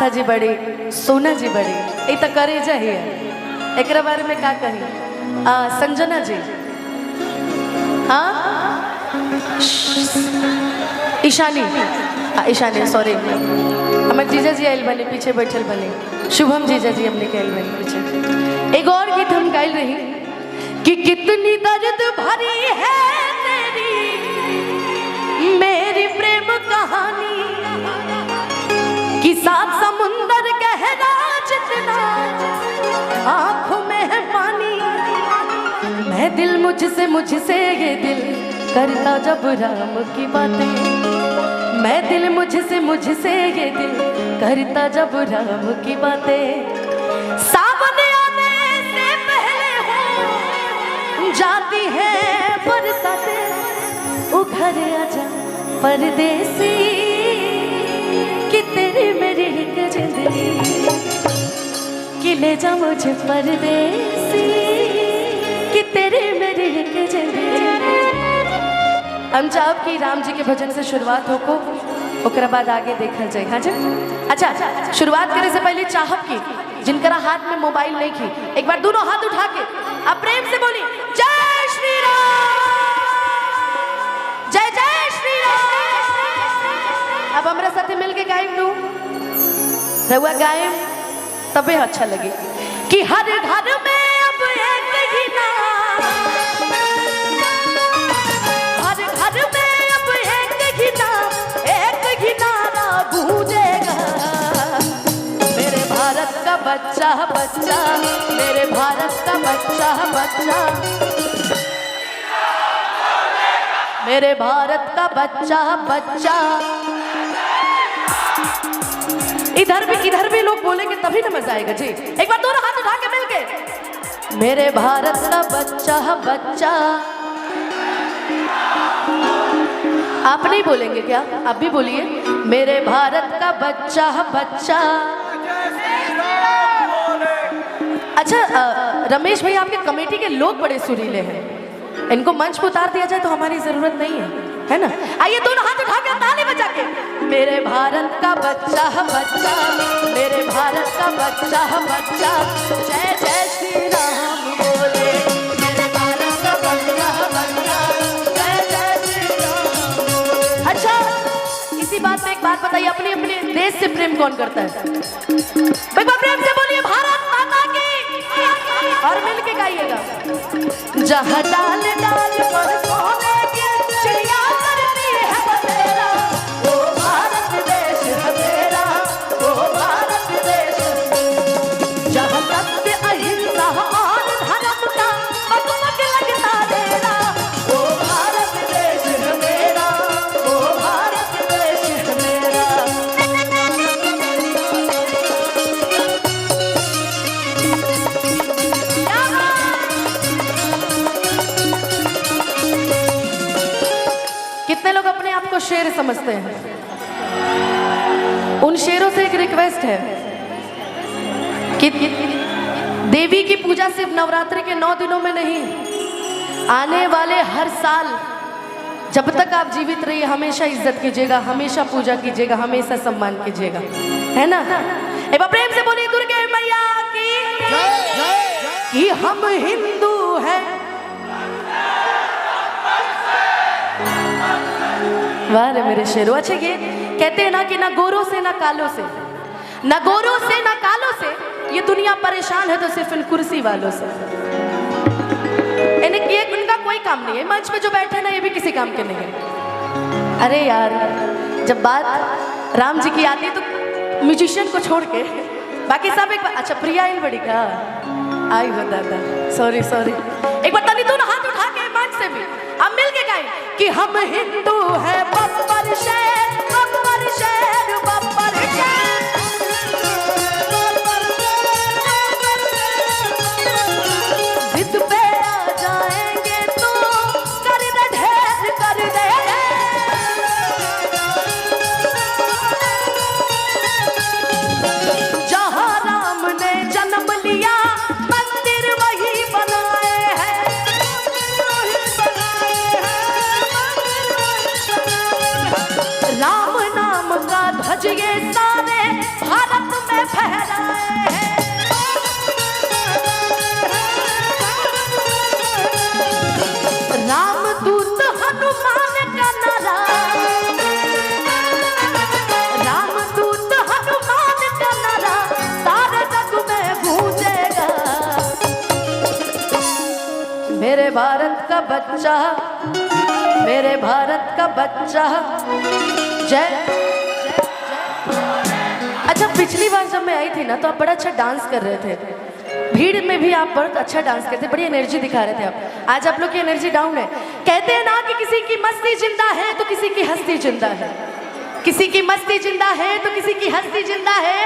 आस्था जी बड़ी, सोना जी बड़ी, ये तो करे जाइए। एक बारे में क्या कही? संजना जी, हाँ ईशानी, ईशानी सॉरी, हमारे जीजा जी आयल बने पीछे बैठल बने, शुभम जीजा जी हमने कहल बने पीछे। एक और गीत हम गायल रही कि कितनी दर्द भरी है तेरी मेरी प्रेम कहानी, कि सात समुंदर गहरा जितना आंखों में है पानी, मैं दिल मुझसे ये दिल करता जब राम की बातें, मैं दिल मुझसे ये दिल करता जब राम की बातें, सावन आने से पहले हो जाती है बरसातें, उघर आजा परदेसी कि तेरी मेरी एक जिंदगी, कि ले जा मुझे परदेसी कि तेरी मेरी एक जिंदगी। हम चाहब कि राम जी के भजन से शुरुआत हो को, ओकरा बाद आगे देखल जाए। हाँ जी, अच्छा शुरुआत करे से पहले चाहब कि जिनकरा हाथ में मोबाइल नहीं की, एक बार दोनों हाथ उठा के अब प्रेम से बोली जय श्री राम, जय जय श्री राम। अब हमारा साथ मिल के गायब नू रहुआ गायब तबे अच्छा लगे कि हर घर में अब एक ही नाम, हर घर में अब एक ही नाम, एक ही नारा गूंजेगा, मेरे भारत का बच्चा बच्चा, मेरे भारत का बच्चा बच्चा, मेरे भारत का बच्चा बच्चा। इधर भी लोग बोलेंगे तभी ना मजा आएगा जी। एक बार दोनों हाथ उठा के मिलके मेरे भारत का बच्चा बच्चा। आप नहीं बोलेंगे क्या? आप भी बोलिए मेरे भारत का बच्चा बच्चा। अच्छा रमेश भाई, आपके कमेटी के लोग बड़े सुरीले हैं, इनको मंच पर उतार दिया जाए तो हमारी जरूरत नहीं है ना? आइए दोनों हाथ उठा के ताली बजा के मेरे भारत का बच्चा बच्चा, मेरे भारत का बच्चा बच्चा, जय जय श्री राम बोले, मेरे भारत का बच्चा बच्चा, जय जय श्री राम। अच्छा इसी बात में एक बात बताइए, अपने अपने देश से प्रेम कौन करता है? एक बार प्रेम से बोलिए भारत माता की, और मिल के गाइएगा जहाँ डाल डाल पर सोने की चिड़िया करती है बसेरा, वो भारत देश है मेरा, वो भारत देश, जहाँ सत्य अहिंसा और धर्म का मगमग लगता डेरा, वो भारत देश है मेरा, वो भारत देश है मेरा। कितने लोग अपने आप को शेर समझते हैं? उन शेरों से एक रिक्वेस्ट है कि देवी की पूजा सिर्फ नवरात्रि के 9 दिनों में नहीं, आने वाले हर साल जब तक आप जीवित रहिए हमेशा इज्जत कीजिएगा, हमेशा पूजा कीजिएगा, हमेशा सम्मान कीजिएगा, है ना? एक बार प्रेम से बोलिए दुर्गे मैया की, कि हम हिंदू हैं। वाह रे मेरे शेरों। अच्छा ये कहते हैं ना कि ना गोरों से ना कालों से, ना गोरों से ना कालों से ये दुनिया परेशान है तो सिर्फ इन कुर्सी वालों से। इन्हें ये उनका कोई काम नहीं है, मंच पे जो बैठे ना ये भी किसी काम के नहीं है। अरे यार जब बात राम जी की आती है तो म्यूजिशियन को छोड़ के बाकी सब एक बार। अच्छा प्रिया इन बड़ी का आई हो दादा, सॉरी एक बार ताली दोनों हाथ उठा के मंच से भी अब मिल के गाएं कि हम हिंदू हैं बब्बर शेर, बब्बर शेर, बब्बर शेर, जिद पे आ जाएंगे तो कर दे ढेर कर दे, जहाँ राम ने जन्म लिया मंदिर वही बनाए हैं, राम नाम का ध्वज ये मेरे भारत का बच्चा, मेरे भारत का बच्चा जय। अच्छा, पिछली बार जब मैं आई थी ना तो आप बड़ा अच्छा डांस कर रहे थे, भीड़ में भी आप बहुत अच्छा डांस करते, बड़ी एनर्जी दिखा रहे थे आप। आज आप लोग की एनर्जी डाउन है। कहते हैं ना कि किसी की मस्ती जिंदा है तो किसी की हस्ती जिंदा है, किसी की मस्ती जिंदा है तो किसी की हस्ती जिंदा है,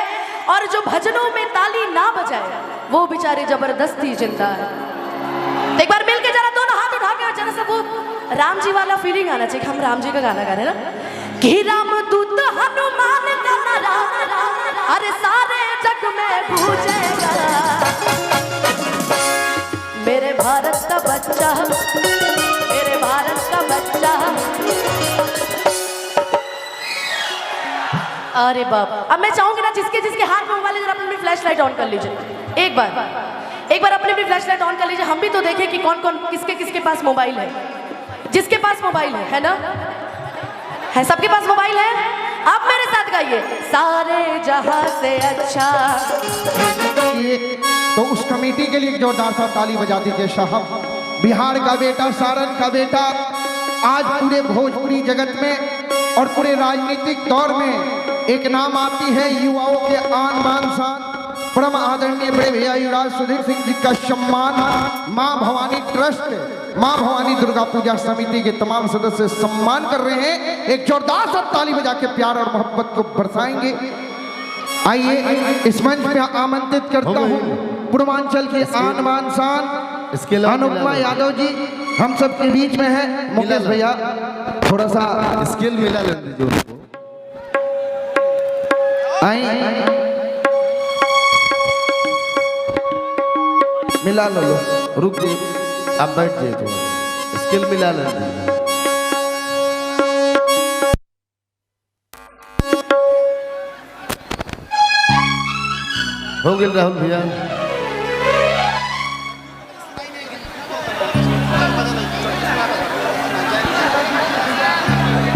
और जो भजनों में ताली ना बजाए वो बेचारे जबरदस्ती जिंदा है। तो एक बार मिलके जरा दोनों हाथ उठा के जरा सा वो राम जी वाला फीलिंग आना चाहिए। हम राम जी का गाना गा रहे हैं ना कि राम दूत हनुमान का नारा, अरे सारे जग में गूंजेगा, मेरे भारत का बच्चा, मेरे भारत का बच्चा। अरे बाप, अब मैं चाहूंगी ना जिसके जिसके हाथ में मोबाइल है जरा अपनी फ्लैश लाइट ऑन कर लीजिए। एक बार अपनी फ्लैश लाइट ऑन कर लीजिए, हम भी तो देखें कि कौन कौन किसके किसके पास मोबाइल है। जिसके पास मोबाइल है ना, है सबके पास मोबाइल है। आप मेरे साथ गाइए, सारे जहां से अच्छा। तो उस कमेटी के लिए एक जोरदार सा ताली बजा दीजिए साहब। बिहार का बेटा, सारण का बेटा, आज पूरे भोजपुरी जगत में और पूरे राजनीतिक दौर में एक नाम आती है, युवाओं के आन बान शान, परम आदरणीय बड़े भैया युवराज सुधीर सिंह जी का सम्मान मां भवानी ट्रस्ट, मां भवानी दुर्गा पूजा समिति के तमाम सदस्य सम्मान कर रहे हैं। एक जोरदार सा ताली बजा के प्यार और मोहब्बत को बरसाएंगे। आइए इस मंच पे आमंत्रित करता हूँ पूर्वांचल के आन बान शान अनुपमा यादव जी, हम सब के बीच में है। मुकेश भैया थोड़ा सा स्किल मिला लेंगे उनको। मिला लो, रुक जी, आप बैठ जाइए, थोड़ा स्किल मिला लेंगे। हो गया राहुल भैया।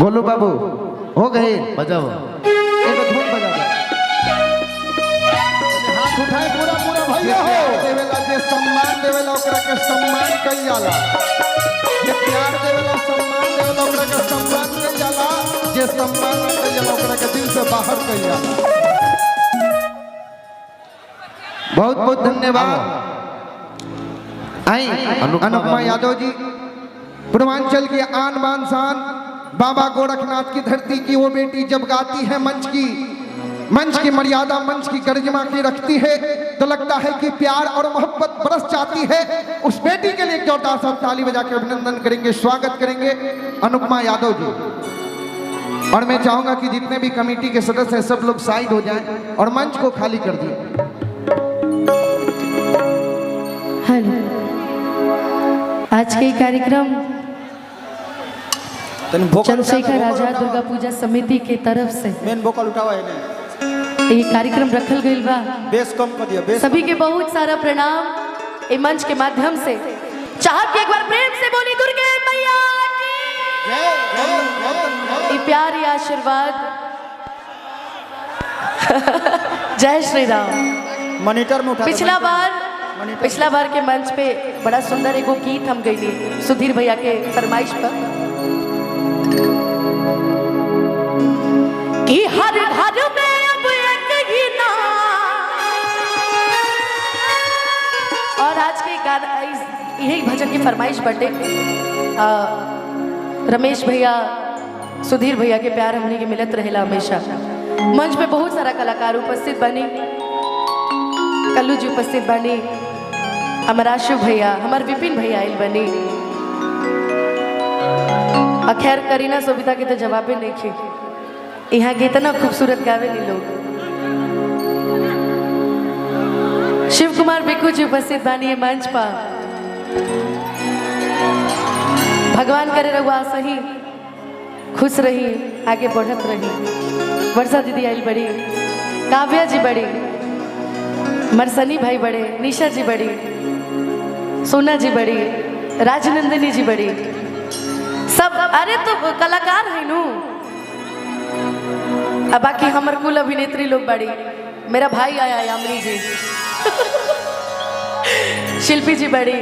बोलो बाबू, हो गए, बजाओ एक धुन बजा दो। हाथ उठाए पूरा पूरा भैया हो। देवेला जे सम्मान देवेला ओकरा के सम्मान कई जाला, जे प्यार देवेला सम्मान देवेला ओकरा के सम्मान कई जाला, जे सम्मान कई जाला ओकरा के दिल से बाहर कई जाला। बहुत बहुत धन्यवाद। आई अनुपमा यादव जी, पूर्वांचल के आन बान शान, बाबा गोरखनाथ की धरती की वो बेटी जब गाती है मंच की मर्यादा, मंच की गरिमा की रखती है, तो लगता है कि प्यार और मोहब्बत बरस जाती है। उस बेटी के लिए एक जोरदार सा ताली बजा के अभिनंदन करेंगे, स्वागत करेंगे अनुपमा यादव जी। और मैं चाहूंगा कि जितने भी कमेटी के सदस्य हैं सब लोग साइड हो जाएं और मंच को खाली कर दिए। आज के कार्यक्रम चंद्रशेखर आजाद दुर्गा पूजा समिति के तरफ से मेन वोकल उठावा है ने ये कार्यक्रम रखल गइल बा। बेस कम कर दिया, बेस सभी के बहुत सारा प्रणाम इस मंच के माध्यम से। चाहत कि एक बार प्रेम से बोली दुर्गे मैया की ये प्यार, ये आशीर्वाद। जय श्री राम। मॉनिटर में उठा। पिछला बार के मंच पे बड़ा सुंदर एगो गीत हम गईली सुधीर भैया के फरमाइश पर कि हर घर में अब एक ही नाम। और आज के गाना यही भजन की फरमाइश बटे रमेश भैया, सुधीर भैया के प्यार हमने के मिलत रहेला हमेशा। मंच पे बहुत सारा कलाकार उपस्थित बनी, कल्लू जी उपस्थित बनी, हमारा आशु भैया, हमार विपिन भैया आइल बनी। खैर करीना सोबिता के तो जवाबे नहीं खे। यहाँ के इतना खूबसूरत गावे नी लोग। शिव कुमार बिक्कू जी उपस्थित बानी मंच पर। भगवान करे रघुआ सही खुश रही, आगे बढ़त रही। वर्षा दीदी आइल बड़ी, काव्या जी बड़ी, मरसनी भाई बड़े, निशा जी बड़ी, सोना जी बड़ी, राजनंदिनी जी बड़ी, सब अरे तो कलाकार है नू। अब बाकी हमार कुल अभिनेत्री लोग बड़ी। मेरा भाई आया यामिनी जी, शिल्पी जी बड़ी,